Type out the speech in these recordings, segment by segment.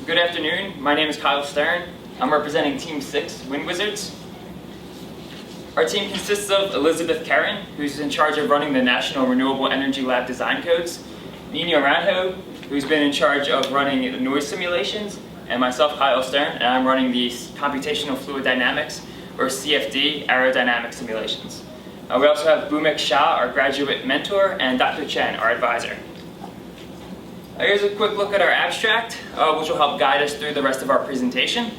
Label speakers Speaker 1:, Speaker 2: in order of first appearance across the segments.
Speaker 1: Good afternoon, my name is Kyle Stern. I'm representing Team 6, Wind Wizards. Our team consists of Elizabeth Karen, who's in charge of running the National Renewable Energy Lab design codes, Nino Ranjo, who's been in charge of running the noise simulations, and myself, Kyle Stern, and I'm running the Computational Fluid Dynamics, or CFD, aerodynamic simulations. We also have Bhumik Shah, our graduate mentor, and Dr. Chen, our advisor. Here's a quick look at our abstract, which will help guide us through the rest of our presentation.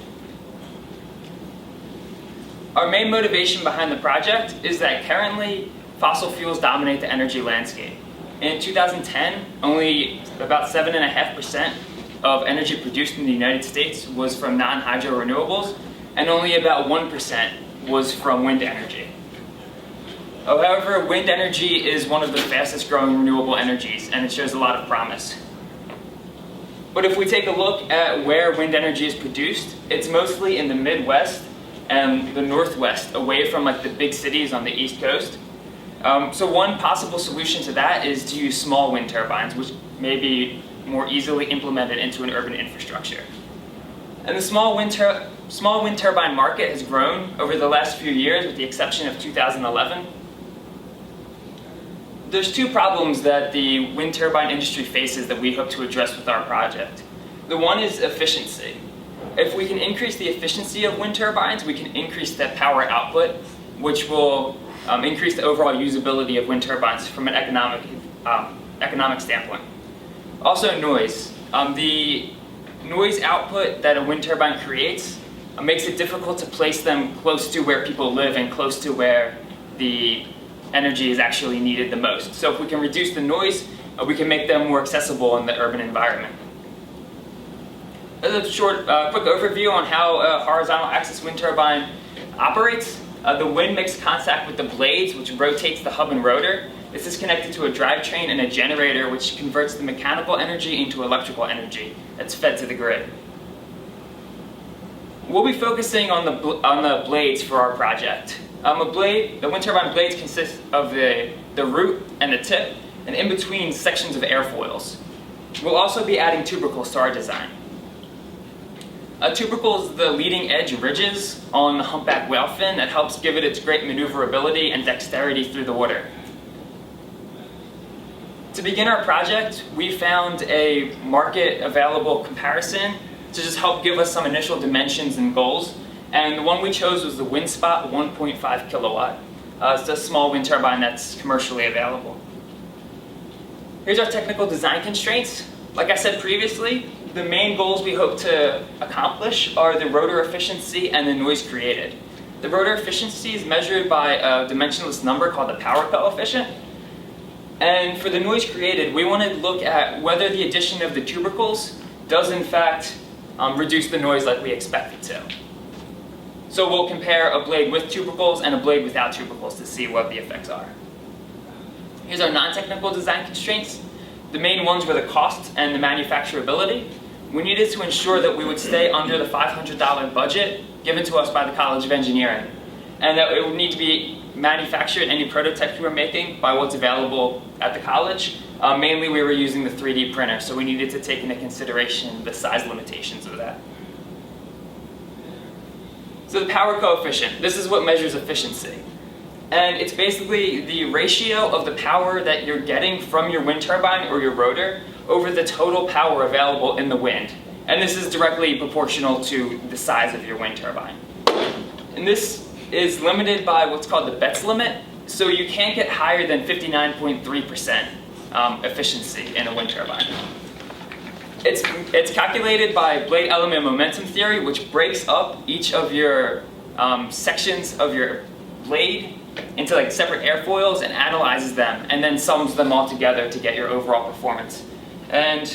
Speaker 1: Our main motivation behind the project is that currently fossil fuels dominate the energy landscape. In 2010, only about 7.5% of energy produced in the United States was from non-hydro renewables, and only about 1% was from wind energy. However, wind energy is one of the fastest growing renewable energies, and it shows a lot of promise. But if we take a look at where wind energy is produced, it's mostly in the Midwest and the Northwest, away from the big cities on the East Coast. So one possible solution to that is to use small wind turbines, which may be more easily implemented into an urban infrastructure. And the small wind turbine market has grown over the last few years, with the exception of 2011. There's two problems that the wind turbine industry faces that we hope to address with our project. The one is efficiency. If we can increase the efficiency of wind turbines, we can increase the power output, which will increase the overall usability of wind turbines from an economic standpoint. Also, noise. The noise output that a wind turbine creates makes it difficult to place them close to where people live and close to where the energy is actually needed the most. So if we can reduce the noise, we can make them more accessible in the urban environment. As a short, quick overview on how a horizontal axis wind turbine operates. The wind makes contact with the blades, which rotates the hub and rotor. This is connected to a drivetrain and a generator, which converts the mechanical energy into electrical energy that's fed to the grid. We'll be focusing on the blades for our project. The wind turbine blades consist of the root and the tip, and in between sections of airfoils. We'll also be adding tubercles to our design. Tubercle is the leading edge ridges on the humpback whale fin that helps give it its great maneuverability and dexterity through the water. To begin our project, we found a market available comparison to just help give us some initial dimensions and goals. And the one we chose was the WindSpot 1.5 kilowatt. It's a small wind turbine that's commercially available. Here's our technical design constraints. Like I said previously, the main goals we hope to accomplish are the rotor efficiency and the noise created. The rotor efficiency is measured by a dimensionless number called the power coefficient. And for the noise created, we want to look at whether the addition of the tubercles does in fact reduce the noise like we expect it to. So we'll compare a blade with tubercles and a blade without tubercles to see what the effects are. Here's our non-technical design constraints. The main ones were the cost and the manufacturability. We needed to ensure that we would stay under the $500 budget given to us by the College of Engineering, and that it would need to be manufactured, any prototypes we were making, by what's available at the college. Mainly we were using the 3D printer, so we needed to take into consideration the size limitations of that. So the power coefficient, this is what measures efficiency. And it's basically the ratio of the power that you're getting from your wind turbine or your rotor over the total power available in the wind. And this is directly proportional to the size of your wind turbine. And this is limited by what's called the Betz limit, so you can't get higher than 59.3% efficiency in a wind turbine. It's calculated by blade element momentum theory, which breaks up each of your sections of your blade into separate airfoils and analyzes them, and then sums them all together to get your overall performance. And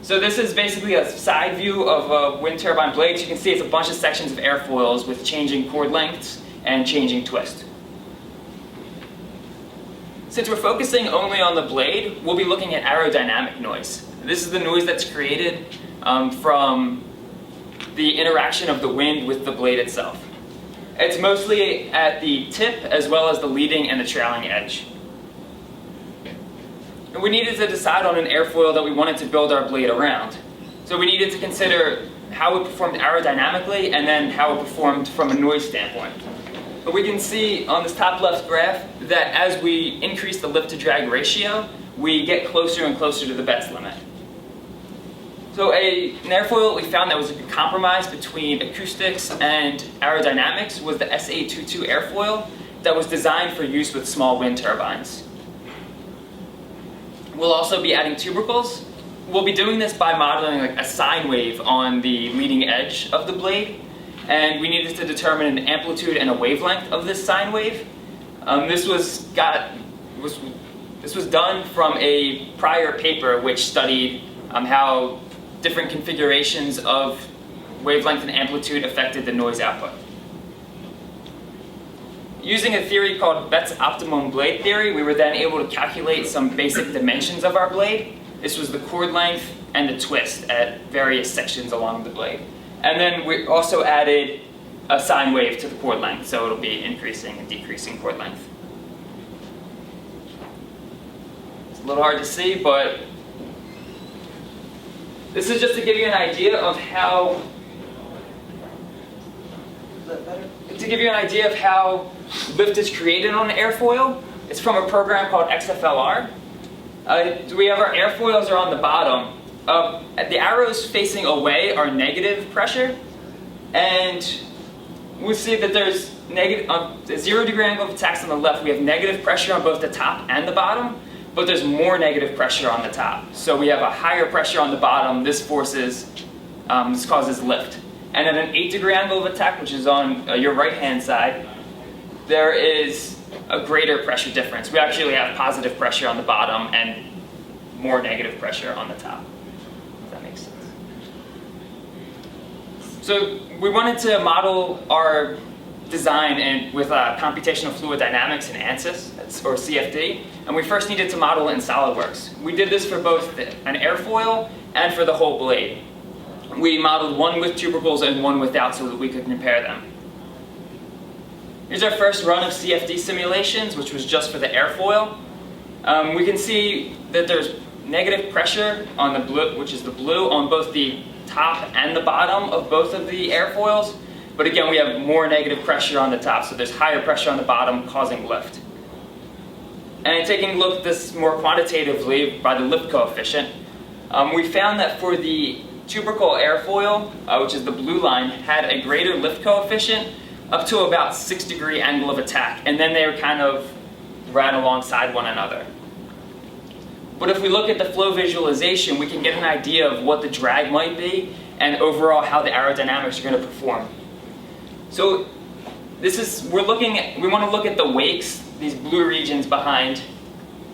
Speaker 1: so this is basically a side view of a wind turbine blade. So you can see it's a bunch of sections of airfoils with changing chord lengths and changing twist. Since we're focusing only on the blade, we'll be looking at aerodynamic noise. This is the noise that's created from the interaction of the wind with the blade itself. It's mostly at the tip as well as the leading and the trailing edge. And we needed to decide on an airfoil that we wanted to build our blade around. So we needed to consider how it performed aerodynamically and then how it performed from a noise standpoint. But we can see on this top left graph that as we increase the lift to drag ratio, we get closer and closer to the Betz limit. So an airfoil we found that was a good compromise between acoustics and aerodynamics was the SA22 airfoil that was designed for use with small wind turbines. We'll also be adding tubercles. We'll be doing this by modeling a sine wave on the leading edge of the blade, and we needed to determine an amplitude and a wavelength of this sine wave. This was done from a prior paper which studied how different configurations of wavelength and amplitude affected the noise output. Using a theory called Betz optimum blade theory, we were then able to calculate some basic dimensions of our blade. This was the chord length and the twist at various sections along the blade. And then we also added a sine wave to the chord length, so it'll be increasing and decreasing chord length. It's a little hard to see, but this is just to give you an idea of how lift is created on an airfoil. It's from a program called XFLR. We have our airfoils are on the bottom. The arrows facing away are negative pressure, and we see that there's negative 0-degree angle of attack on the left. We have negative pressure on both the top and the bottom, but there's more negative pressure on the top. So we have a higher pressure on the bottom. This causes lift. And at an 8-degree angle of attack, which is on your right-hand side, there is a greater pressure difference. We actually have positive pressure on the bottom and more negative pressure on the top, if that makes sense. So we wanted to model our design with computational fluid dynamics in ANSYS, or CFD, and we first needed to model it in SolidWorks. We did this for both an airfoil and for the whole blade. We modeled one with tubercles and one without so that we could compare them. Here's our first run of CFD simulations, which was just for the airfoil. We can see that there's negative pressure on the blue, which is the blue, on both the top and the bottom of both of the airfoils. But again, we have more negative pressure on the top, so there's higher pressure on the bottom causing lift. And taking a look at this more quantitatively by the lift coefficient, we found that for the tubercle airfoil, which is the blue line, had a greater lift coefficient up to about 6-degree angle of attack, and then they were kind of ran alongside one another. But if we look at the flow visualization, we can get an idea of what the drag might be and overall how the aerodynamics are going to perform. So we want to look at the wakes, these blue regions behind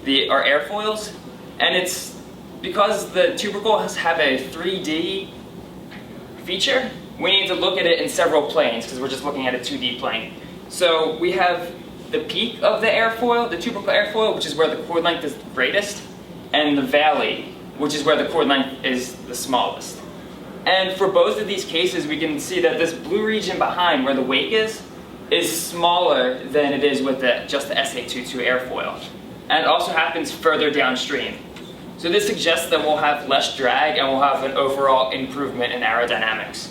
Speaker 1: our airfoils, and it's because the tubercles have a 3D feature, we need to look at it in several planes because we're just looking at a 2D plane. So we have the peak of the airfoil, the tubercle airfoil, which is where the chord length is the greatest, and the valley, which is where the chord length is the smallest. And for both of these cases, we can see that this blue region behind where the wake is smaller than it is with just the SA22 airfoil. And it also happens further downstream. So this suggests that we'll have less drag and we'll have an overall improvement in aerodynamics.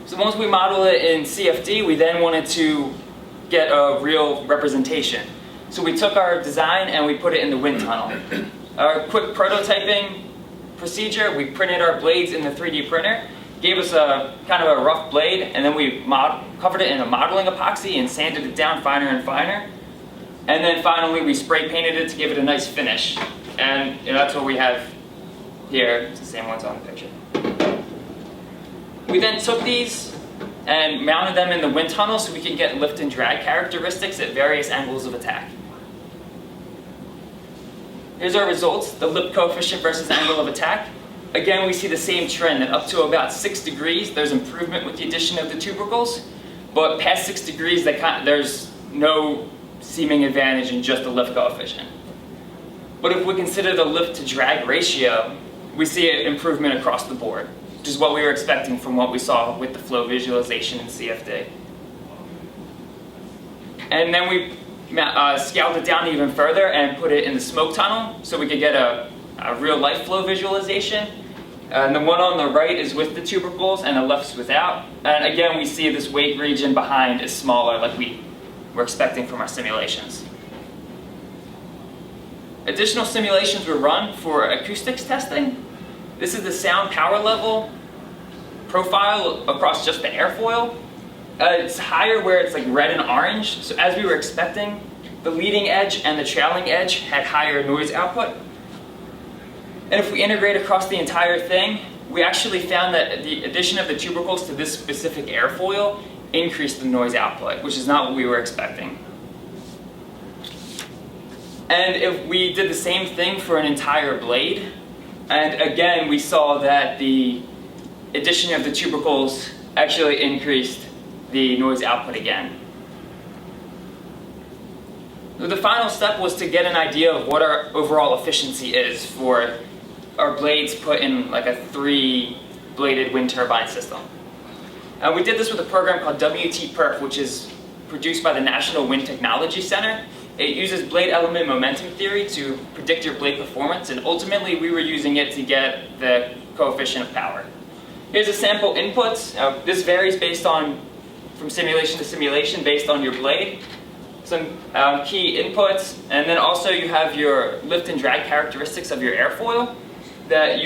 Speaker 1: So once we model it in CFD, we then wanted to get a real representation. So we took our design and we put it in the wind tunnel. Our quick prototyping procedure, we printed our blades in the 3D printer, gave us a kind of a rough blade, and then we covered it in a modeling epoxy and sanded it down finer and finer. And then finally we spray painted it to give it a nice finish. And that's what we have here. It's the same ones on the picture. We then took these and mounted them in the wind tunnel so we could get lift and drag characteristics at various angles of attack. Here's our results, the lift coefficient versus angle of attack. Again, we see the same trend that up to about 6 degrees, there's improvement with the addition of the tubercles, but past 6 degrees, there's no seeming advantage in just the lift coefficient. But if we consider the lift to drag ratio, we see an improvement across the board, which is what we were expecting from what we saw with the flow visualization in CFD. And then we scaled it down even further and put it in the smoke tunnel so we could get a real life flow visualization. And the one on the right is with the tubercles and the left is without. And again, we see this wake region behind is smaller like we were expecting from our simulations. Additional simulations were run for acoustics testing. This is the sound power level profile across just the airfoil. It's higher where it's like red and orange. So as we were expecting, the leading edge and the trailing edge had higher noise output. And if we integrate across the entire thing, we actually found that the addition of the tubercles to this specific airfoil increased the noise output, which is not what we were expecting. And if we did the same thing for an entire blade, and again we saw that the addition of the tubercles actually increased the noise output again. So the final step was to get an idea of what our overall efficiency is for our blades put in like a 3-bladed wind turbine system. And we did this with a program called WT-PERF, which is produced by the National Wind Technology Center. It uses blade element momentum theory to predict your blade performance, and ultimately we were using it to get the coefficient of power. Here's a sample input. This varies from simulation to simulation based on your blade. Some key inputs, and then also you have your lift and drag characteristics of your airfoil that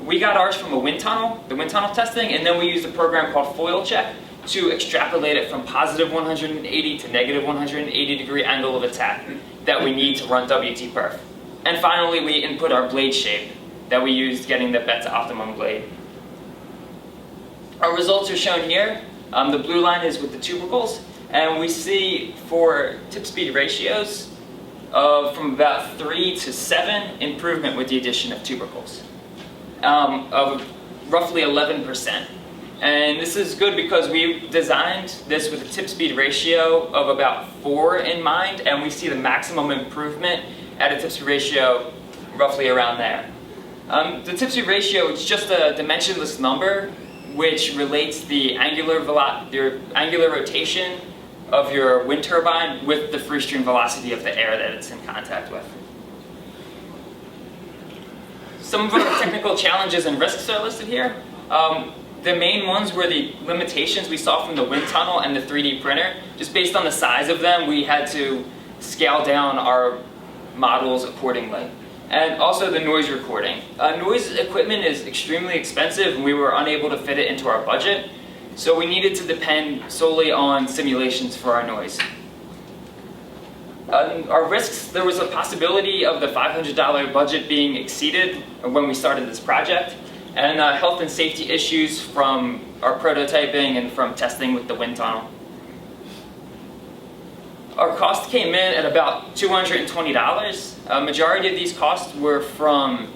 Speaker 1: we got ours from a wind tunnel, the wind tunnel testing, and then we used a program called Foil Check to extrapolate it from positive 180 to negative 180 degree angle of attack that we need to run WT-PERF. And finally, we input our blade shape that we used getting the beta optimum blade. Our results are shown here. The blue line is with the tubercles, and we see for tip speed ratios from about 3 to 7 improvement with the addition of tubercles, of roughly 11%. And this is good because we designed this with a tip speed ratio of about 4 in mind, and we see the maximum improvement at a tip speed ratio roughly around there. The tip speed ratio is just a dimensionless number which relates the angular rotation of your wind turbine with the free stream velocity of the air that it's in contact with. Some of our technical challenges and risks are listed here. The main ones were the limitations we saw from the wind tunnel and the 3D printer. Just based on the size of them, we had to scale down our models accordingly. And also the noise recording. Noise equipment is extremely expensive and we were unable to fit it into our budget. So we needed to depend solely on simulations for our noise. Our risks, there was a possibility of the $500 budget being exceeded when we started this project, and health and safety issues from our prototyping and from testing with the wind tunnel. Our cost came in at about $220. A majority of these costs were from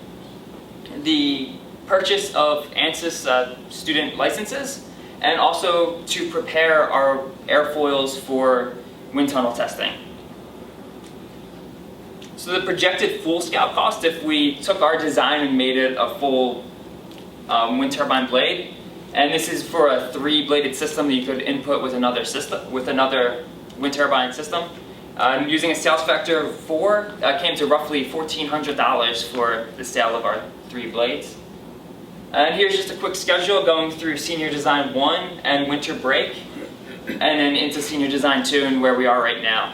Speaker 1: the purchase of ANSYS student licenses, and also to prepare our airfoils for wind tunnel testing. So the projected full scale cost, if we took our design and made it a full wind turbine blade, and this is for a 3-bladed system that you could input with another wind turbine system, using a sales factor of 4, came to roughly $1,400 for the sale of our 3 blades. And here's just a quick schedule going through Senior Design 1 and winter break, and then into Senior Design 2 and where we are right now.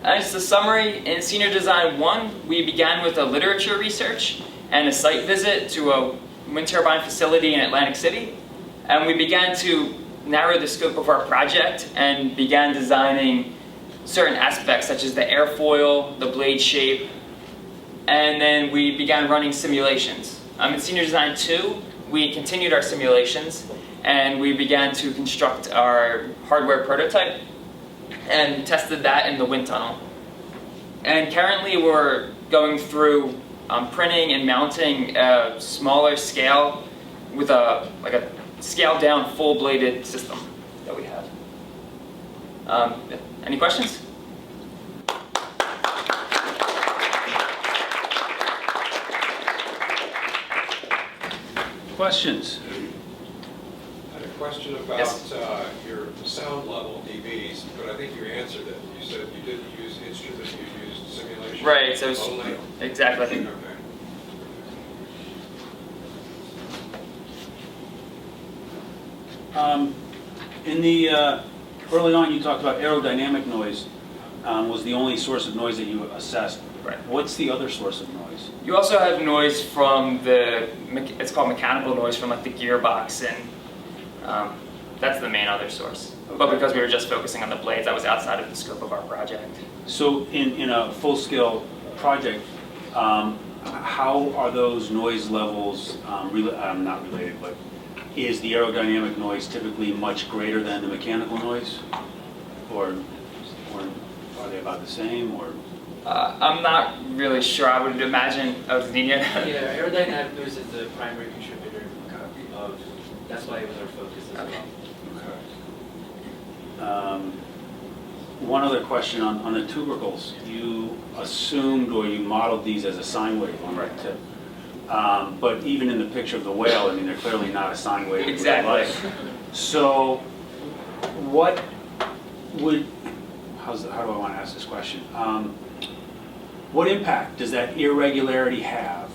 Speaker 1: And just a summary, in Senior Design 1, we began with a literature research and a site visit to a wind turbine facility in Atlantic City. And we began to narrow the scope of our project and began designing certain aspects such as the airfoil, the blade shape, and then we began running simulations. In Senior Design 2, we continued our simulations and we began to construct our hardware prototype and tested that in the wind tunnel. And currently we're going through printing and mounting a smaller scale with a scaled down full bladed system that we have. Any questions?
Speaker 2: Questions?
Speaker 3: I had a question about
Speaker 1: Yes.
Speaker 3: Your sound level, dBs, but I think you answered it. You said you didn't use instrument, you used simulation?
Speaker 1: Right, so it's-
Speaker 3: Only?
Speaker 1: exactly.
Speaker 3: Okay.
Speaker 2: In the, early on, you talked about aerodynamic noise was the only source of noise that you assessed.
Speaker 1: Right.
Speaker 2: What's the other source of noise?
Speaker 1: You also have noise from it's called mechanical noise from like the gearbox, and that's the main other source. But
Speaker 2: Okay.
Speaker 1: because we were just focusing on the blades, that was outside of the scope of our project.
Speaker 2: So in a full-scale project, how are those noise levels, not related, but is the aerodynamic noise typically much greater than the mechanical noise? Or are they about the same, or?
Speaker 1: I'm not really sure. I would imagine. Oh, Nina.
Speaker 4: Yeah, aerodynamic noise is the primary contributor of, that's why it was our focus as
Speaker 1: Okay.
Speaker 4: well.
Speaker 2: One other question on the tubercles. You assumed or you modeled these as a sine wave on the
Speaker 1: Right.
Speaker 2: tip. But even in the picture of the whale, I mean, they're clearly not a sine wave. in real
Speaker 1: Exactly.
Speaker 2: life. So what would, how do I want to ask this question? What impact does that irregularity have?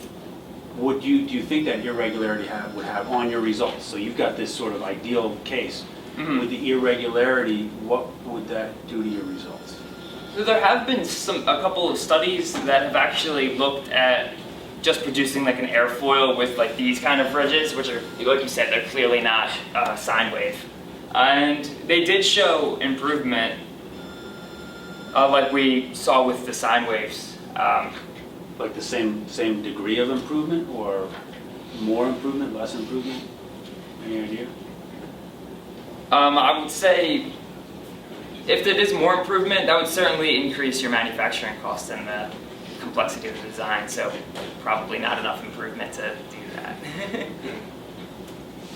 Speaker 2: Do you think that irregularity would have on your results? So you've got this sort of ideal case.
Speaker 1: Mhm.
Speaker 2: With the irregularity, what would that do to your results?
Speaker 1: So there have been a couple of studies that have actually looked at just producing like an airfoil with like these kind of ridges, which are, like you said, they're clearly not sine wave. And they did show improvement, like we saw with the sine waves.
Speaker 2: Like the same degree of improvement, or more improvement, less improvement? Any idea?
Speaker 1: I would say if there is more improvement, that would certainly increase your manufacturing costs and the complexity of the design, so probably not enough improvement to do that.